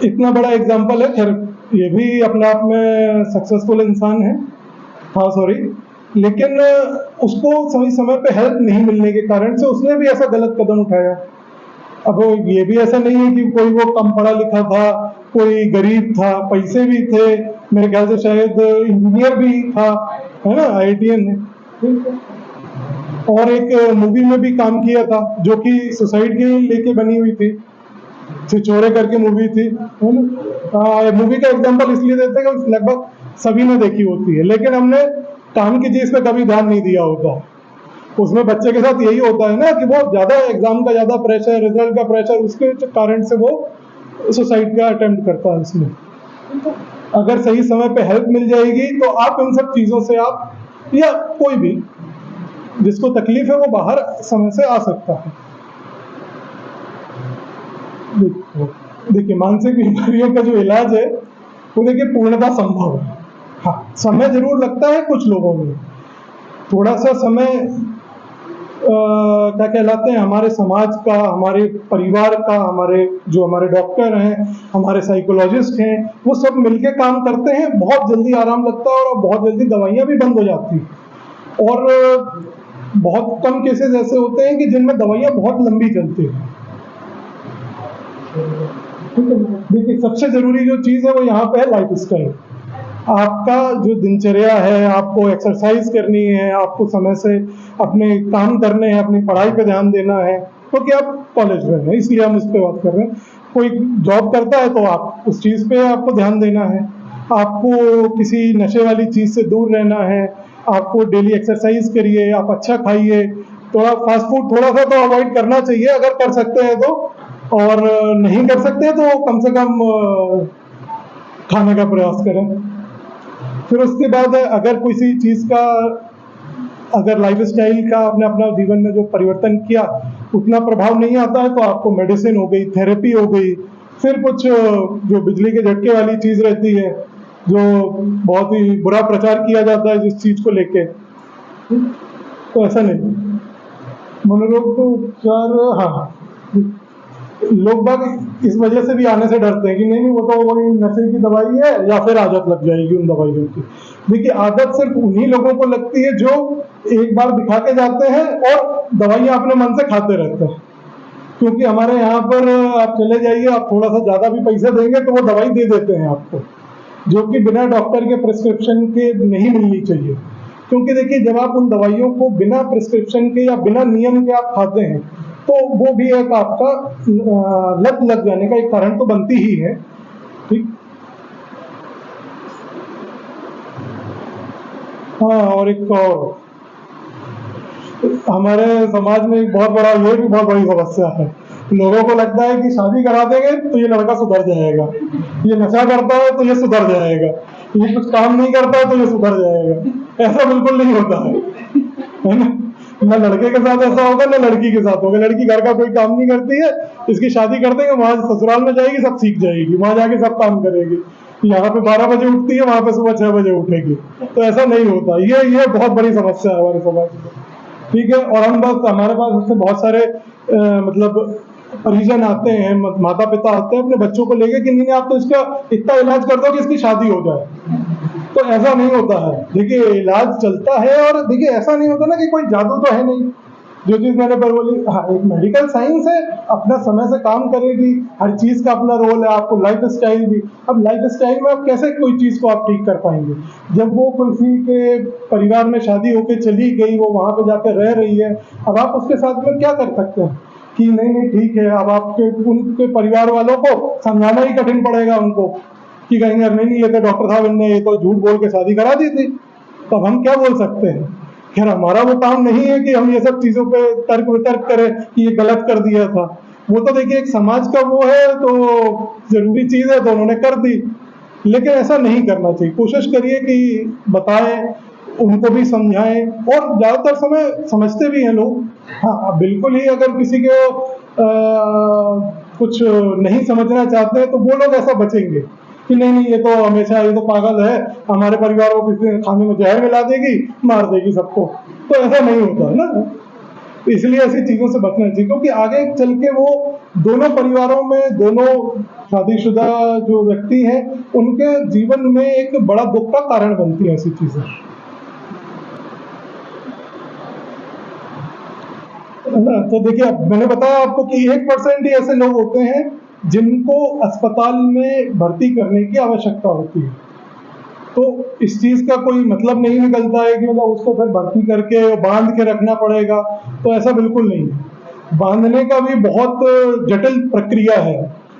इतना बड़ा एग्जाम्पल है, खैर ये भी अपने आप में सक्सेसफुल इंसान है, हाँ सॉरी, लेकिन उसको सही समय पे हेल्प नहीं मिलने के कारण से उसने भी ऐसा गलत कदम उठाया। अब ये भी ऐसा नहीं है कि कोई वो कम पढ़ा लिखा था, कोई गरीब था, पैसे भी थे, मेरे ख्याल से शायद इंजीनियर भी था, है ना, IITian है, और एक मूवी में भी काम किया था जो कि सुसाइड के लेके बनी हुई थी, छिछोरे करके मूवी थी, है ना। मूवी का एग्जांपल इसलिए देते हैं कि लगभग सभी ने देखी होती है, लेकिन हमने काम की चीज पे कभी ध्यान नहीं दिया होता। उसमें बच्चे के साथ यही होता है ना कि वो ज्यादा एग्जाम का ज्यादा प्रेशर, रिजल्ट का प्रेशर, उसके कारण से वो सुसाइड का अटेम्प्ट करता है उसमें। अगर सही समय पे हेल्प मिल जाएगी तो आप इन सब चीजों से, आप या कोई भी जिसको तकलीफ है वो बाहर समय से आ सकता है। देखिए मानसिक बीमारियों का जो इलाज है वो देखिए पूर्णतः संभव है। हाँ, समय जरूर लगता है कुछ लोगों में, थोड़ा सा समय क्या कहलाते हैं, हमारे समाज का, हमारे परिवार का, हमारे डॉक्टर हैं, हमारे साइकोलॉजिस्ट हैं, वो सब मिलके काम करते हैं, बहुत जल्दी आराम लगता है और बहुत जल्दी दवाइयाँ भी बंद हो जाती हैं। और बहुत कम केसेस ऐसे होते हैं कि जिनमें दवाइयाँ बहुत लंबी चलती हैं। ठीक है, देखिए सबसे ज़रूरी जो चीज़ है वो यहाँ पे है लाइफ़स्टाइल। आपका जो दिनचर्या है, आपको एक्सरसाइज़ करनी है, आपको समय से अपने काम करने हैं, अपनी पढ़ाई पे ध्यान देना है, क्योंकि आप कॉलेज में हैं, इसलिए हम इस पे बात कर रहे हैं। कोई जॉब करता है तो आप उस चीज़ पे आपको ध्यान देना है। आपको किसी नशे वाली चीज़ से दूर रहना है, आपको डेली एक्सरसाइज़ करिए, आप अच्छा खाइए, थोड़ा फास्ट फूड थोड़ा-सा तो अवॉइड करना चाहिए अगर कर सकते हैं तो, और नहीं कर सकते तो कम से कम खाने का प्रयास करें। फिर उसके बाद अगर किसी चीज़ का, अगर लाइफ़स्टाइल का आपने अपना जीवन में जो परिवर्तन किया, उतना प्रभाव नहीं आता है तो आपको मेडिसिन हो गई, थेरेपी हो गई, फिर कुछ जो बिजली के झटके वाली चीज़ रहती है, जो बहुत ही बुरा प्रचार किया जाता है जिस चीज़ को लेके, तो ऐसा नहीं। मनोरोग तो उपचार, हाँ, लोग बाग इस वजह से भी आने से डरते हैं कि नहीं वो तो वही नशे की दवाई है या फिर आदत लग जाएगी उन दवाइयों की। देखिए आदत सिर्फ उन्हीं लोगों को लगती है जो एक बार दिखा के जाते हैं और दवाइयाँ अपने मन से खाते रहते हैं, क्योंकि हमारे यहाँ पर आप चले जाइए, आप थोड़ा सा ज़्यादा भी पैसे देंगे तो वो दवाई दे देते हैं आपको, जो कि बिना डॉक्टर के प्रिस्क्रिप्शन के नहीं मिलनी चाहिए। क्योंकि देखिए जब आप उन दवाइयों को बिना प्रिस्क्रिप्शन के या बिना नियम के आप खाते हैं तो वो भी एक आपका लत लग जाने का एक कारण तो बनती ही है। ठीक, हाँ, और एक और हमारे समाज में एक बहुत बड़ा, ये भी बहुत बड़ी समस्या है। लोगों को लगता है कि शादी करा देंगे तो ये लड़का सुधर जाएगा, ये नशा करता है तो ये सुधर जाएगा, ये कुछ काम नहीं करता है तो ये सुधर जाएगा। ऐसा बिल्कुल नहीं होता है ना? ना लड़के के साथ ऐसा होगा ना लड़की के साथ होगा। लड़की घर का कोई काम नहीं करती है, इसकी शादी कर देंगे, वहां ससुराल में जाएगी सब सीख जाएगी, वहां जाके सब काम करेगी। यहाँ पे 12 बजे उठती है, वहां पे सुबह 6 बजे उठेगी। तो ऐसा नहीं होता। ये बहुत बड़ी समस्या है हमारे समाज में। ठीक है, और हम बस हमारे पास उससे बहुत सारे मतलब परिजन आते हैं, माता पिता आते हैं अपने बच्चों को लेके कि नहीं आप तो इसका इतना इलाज कर दो कि इसकी शादी हो जाए। तो ऐसा नहीं होता है। देखिए इलाज चलता है, और देखिए ऐसा नहीं होता ना कि कोई जादू तो है नहीं। जो चीज़ मैंने पर बोली, हाँ, एक मेडिकल साइंस है, अपना समय से काम करेगी, हर चीज़ का अपना रोल है, आपको लाइफ स्टाइल भी। अब लाइफ स्टाइल में आप कैसे कोई चीज़ को आप ठीक कर पाएंगे जब वो किसी के परिवार में शादी होके चली गई, वो वहाँ पे जाकर रह रही है। अब आप उसके साथ में क्या कर सकते हैं कि नहीं नहीं ठीक है, अब आपके उनके परिवार वालों को समझाना ही कठिन पड़ेगा उनको, कि कहेंगे नहीं नहीं ये तो डॉक्टर साहब इनने ये तो झूठ बोल के शादी करा दी थी। तो अब हम क्या बोल सकते हैं? खैर हमारा वो काम नहीं है कि हम ये सब चीज़ों पे तर्क वितर्क करें कि ये गलत कर दिया था। वो तो देखिए एक समाज का वो है, तो ज़रूरी चीज़ है तो उन्होंने कर दी। लेकिन ऐसा नहीं करना चाहिए। कोशिश करिए कि बताएँ, उनको भी समझाएँ, और ज़्यादातर समय समझते भी हैं लोग। हाँ, बिल्कुल ही अगर किसी को कुछ नहीं समझना चाहते हैं तो वो लोग ऐसा बचेंगे कि नहीं नहीं ये तो हमेशा, ये तो पागल है, हमारे परिवार को किसी दिन खाने में जहर मिला देगी, मार देगी सबको। तो ऐसा नहीं होता है ना। तो इसलिए ऐसी चीज़ों से बचना चाहिए, क्योंकि आगे चल के वो दोनों परिवारों में, दोनों शादीशुदा जो व्यक्ति हैं, उनके जीवन में एक बड़ा दुख का कारण बनती हैं ऐसी चीज़ें। है ना? तो देखिए अब मैंने बताया आपको कि 1% ही ऐसे लोग होते हैं जिनको अस्पताल में भर्ती करने की आवश्यकता होती है। तो इस चीज़ का कोई मतलब नहीं निकलता है कि मतलब उसको फिर भर्ती करके बांध के रखना पड़ेगा, तो ऐसा बिल्कुल नहीं है। बांधने का भी बहुत जटिल प्रक्रिया है।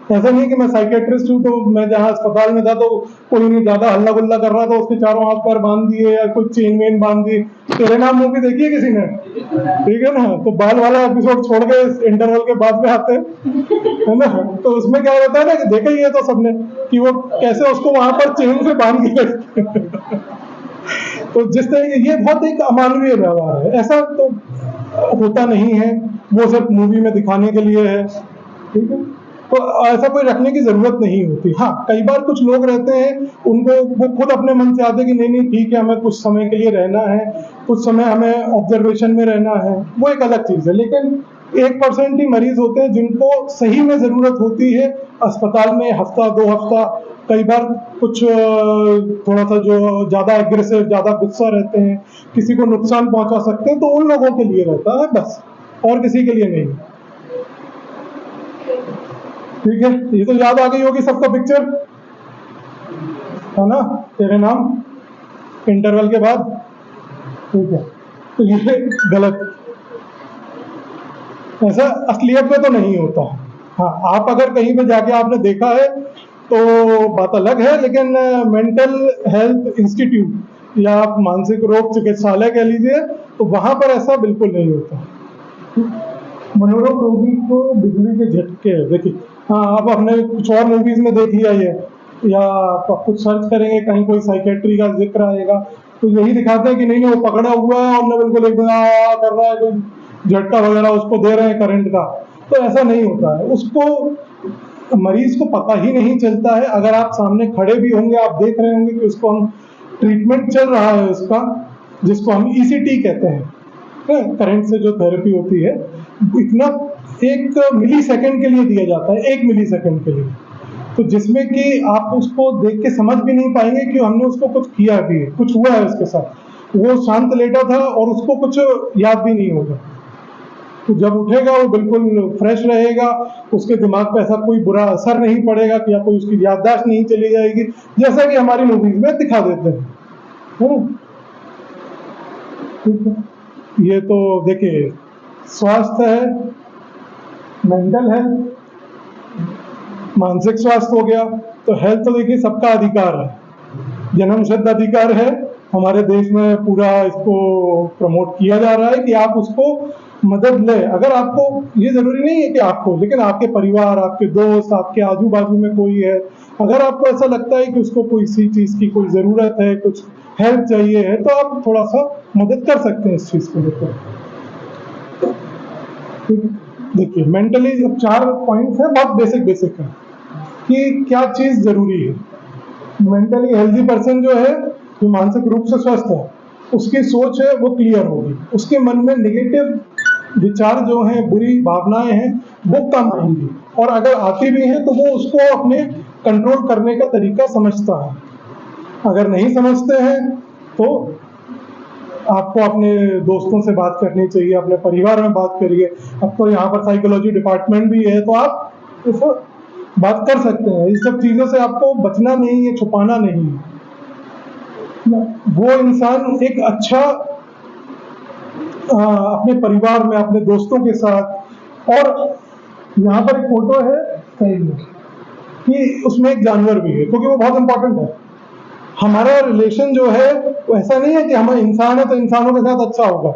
ऐसा नहीं कि मैं साइकियाट्रिस्ट हूँ तो मैं जहाँ अस्पताल में था तो कोई नहीं, ज़्यादा हल्ला गुल्ला कर रहा था उसके चारों हाथ पैर बांध दिए या कुछ चेन वेन बांध दी। तेरे नाम मूवी देखी है किसी ने? ठीक है ना, तो बाल वाला एपिसोड छोड़ के इंटरवल के बाद में आते हैं, है ना? तो उसमें क्या होता है ना कि देखा ही है तो सबने कि वो कैसे उसको वहां पर चेन से बांध के रखते हैं। तो जिस तरह ये बहुत एक अमानवीय व्यवहार है, ऐसा तो होता नहीं है, वो सिर्फ मूवी में दिखाने के लिए है। ठीक है, तो ऐसा कोई रखने की जरूरत नहीं होती। हाँ, कई बार कुछ लोग रहते हैं, उनको वो खुद अपने मन से आते हैं कि नहीं नहीं ठीक है, हमें कुछ समय के लिए रहना है, कुछ समय हमें ऑब्जर्वेशन में रहना है, वो एक अलग चीज़ है। लेकिन 1% ही मरीज होते हैं जिनको सही में ज़रूरत होती है अस्पताल में हफ्ता 2 हफ्ता कई बार कुछ थोड़ा सा जो ज़्यादा एग्रेसिव, ज़्यादा गुस्सा रहते हैं, किसी को नुकसान पहुंचा सकते हैं, तो उन लोगों के लिए रहता है बस, और किसी के लिए नहीं। ठीक है, ये तो याद आ गई होगी सबको पिक्चर, है ना, तेरे नाम इंटरवल के बाद। ठीक है, तो ये गलत, ऐसा असलियत में तो नहीं होता। हाँ, आप अगर कहीं पे जाके आपने देखा है तो बात अलग है, लेकिन मेंटल हेल्थ इंस्टीट्यूट या आप मानसिक रोग चिकित्सालय कह लीजिए, तो वहां पर ऐसा बिल्कुल नहीं होता। मनोरोग रोगी को बिजली के झटके, देखिए, हाँ, आप अपने कुछ और मूवीज में देख लिया ये, या आप कुछ सर्च करेंगे कहीं कोई साइकेट्री का जिक्र आएगा, तो यही दिखाते हैं कि नहीं नहीं वो पकड़ा हुआ है और न बिल्कुल एकदम कर रहा है, कोई झटका वगैरह उसको दे रहे हैं करंट का। तो ऐसा नहीं होता है, उसको मरीज को पता ही नहीं चलता है। अगर आप सामने खड़े भी होंगे, आप देख रहे होंगे कि उसको हम ट्रीटमेंट चल रहा है उसका, जिसको हम ईसीटी कहते हैं, करंट से जो थेरेपी होती है, इतना 1 मिली सेकेंड के लिए दिया जाता है, 1 मिली सेकेंड के लिए, तो जिसमें कि आप उसको देख के समझ भी नहीं पाएंगे कि हमने उसको कुछ किया भी है, कुछ हुआ है उसके साथ। वो शांत लेटा था और उसको कुछ याद भी नहीं होगा, तो जब उठेगा वो बिल्कुल फ्रेश रहेगा, उसके दिमाग पे ऐसा कोई बुरा असर नहीं पड़ेगा कि या कोई उसकी याददाश्त नहीं चली जाएगी, जैसा कि हमारी मूवीज में दिखा देते हैं, है ना। ठीक है, ये तो देखिए स्वास्थ्य है, मेंटल हेल्थ, मानसिक स्वास्थ्य हो गया। तो हेल्थ तो देखिए सबका अधिकार है, जन्मसिद्ध अधिकार है, हमारे देश में पूरा इसको प्रमोट किया जा रहा है कि आप उसको मदद लें। अगर आपको, ये जरूरी नहीं है कि आपको, लेकिन आपके परिवार, आपके दोस्त, आपके आजू बाजू में कोई है, अगर आपको ऐसा लगता है कि उसको कोई सी चीज की कोई जरूरत है, कुछ हेल्प चाहिए है, तो आप थोड़ा सा मदद कर सकते हैं इस चीज को लेकर। देखिए मेंटली अब 4 पॉइंट्स है, बहुत बेसिक बेसिक है कि क्या चीज जरूरी है। मेंटली हेल्दी पर्सन जो है, जो मानसिक रूप से स्वस्थ है, उसकी सोच है वो क्लियर होगी, उसके मन में नेगेटिव विचार जो हैं, बुरी भावनाएं हैं, वो कम आएंगी, और अगर आती भी हैं तो वो उसको अपने कंट्रोल करने का तरीका समझता है। अगर नहीं समझते हैं तो आपको अपने दोस्तों से बात करनी चाहिए, अपने परिवार में बात करिए। अब तो यहाँ पर साइकोलॉजी डिपार्टमेंट भी है, तो आप इस बात कर सकते हैं। इस सब चीजों से आपको बचना नहीं है, छुपाना नहीं है। वो इंसान एक अच्छा अपने परिवार में, अपने दोस्तों के साथ, और यहाँ पर एक फोटो है सही में कि उसमें एक जानवर भी है, क्योंकि वो बहुत इंपॉर्टेंट है। हमारा रिलेशन जो है वो ऐसा नहीं है कि हम इंसान है तो इंसानों के साथ अच्छा होगा।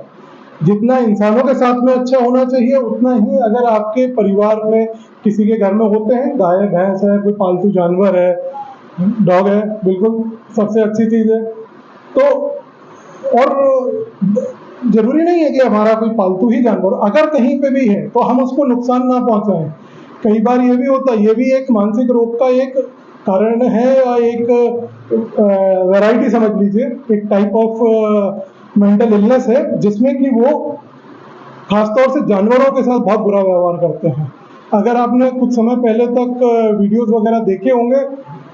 जितना इंसानों के साथ में अच्छा होना चाहिए, उतना ही अगर आपके परिवार में किसी के घर में होते हैं, गाय भैंस है, कोई पालतू जानवर है, डॉग है, बिल्कुल सबसे अच्छी चीज है। तो और जरूरी नहीं है कि हमारा कोई पालतू ही जानवर, अगर कहीं पे भी है तो हम उसको नुकसान ना पहुंचाएं। कई बार ये भी होता है, ये भी एक मानसिक रोग का एक कारण है, या एक वैरायटी समझ लीजिए, एक टाइप ऑफ मेंटल इलनेस है, जिसमें कि वो खासतौर से जानवरों के साथ बहुत बुरा व्यवहार करते हैं। अगर आपने कुछ समय पहले तक वीडियोस वगैरह देखे होंगे,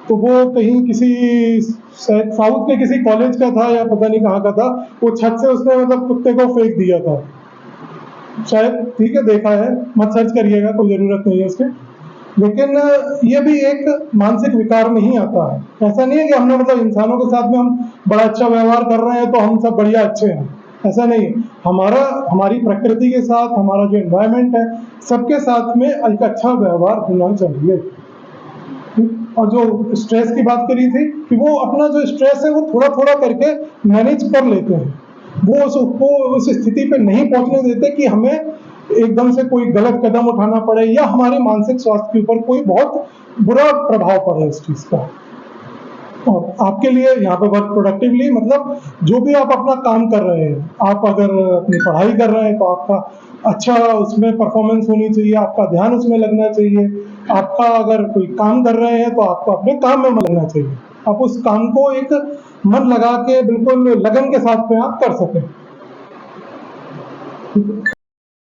तो वो कहीं किसी साउथ के किसी कॉलेज का था, या पता नहीं कहाँ का था, वो छत से उसने मतलब कुत्ते को फेंक दिया था शायद। ठीक है, देखा है, मत सर्च करिएगा, कोई जरूरत नहीं है उसके। लेकिन ये भी एक मानसिक विकार में ही आता है। ऐसा नहीं है कि हमने मतलब इंसानों के साथ में हम बड़ा अच्छा व्यवहार कर रहे हैं तो हम सब बढ़िया अच्छे हैं, ऐसा नहीं। हमारा, हमारी प्रकृति के साथ, हमारा जो एनवायरमेंट है, सबके साथ में एक अच्छा व्यवहार होना चाहिए। और जो स्ट्रेस की बात करी थी, कि वो अपना जो स्ट्रेस है वो थोड़ा थोड़ा करके मैनेज कर लेते हैं, वो उसको उस स्थिति पे नहीं पहुंचने देते कि हमें एकदम से कोई गलत कदम उठाना पड़े, या हमारे मानसिक स्वास्थ्य के ऊपर कोई बहुत बुरा प्रभाव पड़े इस चीज का। और आपके लिए यहाँ पे वर्क प्रोडक्टिवली, मतलब जो भी आप अपना काम कर रहे हैं, आप अगर अपनी पढ़ाई कर रहे हैं तो आपका अच्छा उसमें परफॉर्मेंस होनी चाहिए, आपका ध्यान उसमें लगना चाहिए। आपका अगर कोई काम कर रहे हैं तो आपको अपने काम में मन लगना चाहिए, आप उस काम को एक मन लगा के बिल्कुल लगन के साथ में आप कर सकें।